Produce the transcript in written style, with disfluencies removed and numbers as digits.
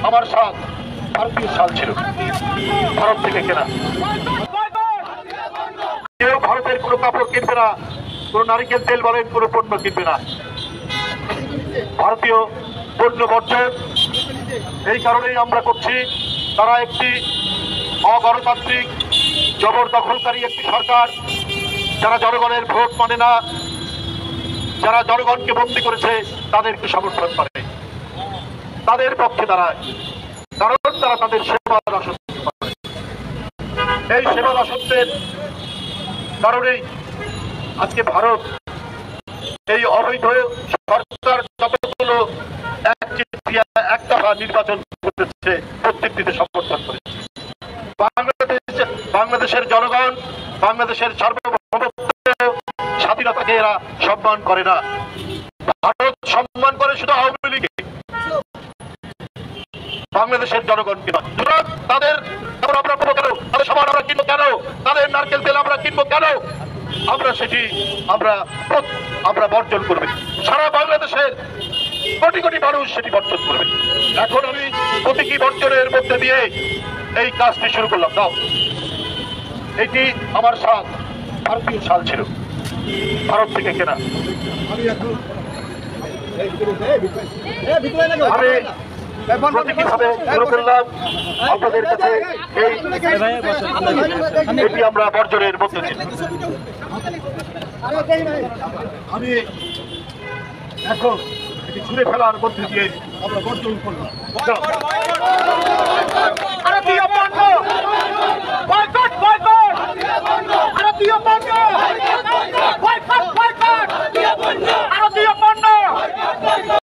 আমার সাথ ভারতীয় সাল ছিল, ভারত থেকে কেনা। কেউ ভারতের কোনো কাপড় কিনবে না, কোনো নারিকেল তেল বলেন কোনো পণ্য কিনবে না। ভারতীয় পণ্য বর্জন এই কারণেই আমরা করছি, তারা একটি অগণতান্ত্রিক জবরদখলকারী একটি সরকার, যারা জনগণের ভোট মানে না, যারা জনগণকে বন্দী করেছে তাদেরকে সমর্থন করে, তাদের পক্ষে দাঁড়ায়, কারণ তারা তাদের সেবা রাসত্ব করে। এই সেবা রাসত্বের কারণেই আজকে ভারত এই অবৈধ সরকার যতগুলো একদফা নির্বাচন করেছে প্রত্যেকটিতে সমর্থন করেছে। বাংলাদেশের জনগণ বাংলাদেশের সার্বভৌমত্ব স্বাধীনতাকে এরা সম্মান করে না। ভারত সম্মান করে শুধু আওয়ামী লীগকে, বাংলাদেশের জনগণকে নয়। তাদের আমরা পাবো কেন, তাদের সমান আমরা কিনবো কেন, তাদের নারকেল তেল আমরা কিনবো কেন? আমরা সেটি আমরা বর্জন করবে। সারা বাংলাদেশের কোটি কোটি মানুষ সেটি বর্জন করবে। এখন আমি প্রতীকী বর্জনের মধ্যে দিয়ে এই কাজটি শুরু করলাম। দাও, এটি আমার সাল, ভারতীয় সাল ছিল, ভারত থেকে কেনা। আমি প্রতীকীভাবে শুরু করলাম আপনাদের কাছে এটি আমরা বর্জনের মধ্যে দিয়ে। আমি এখন এটি ছুঁড়ে ফেলার মধ্যে দিয়ে আমরা বর্জন করলাম। ভারতীয় পণ্য বয়কট, বয়কট, ভারতীয় পণ্য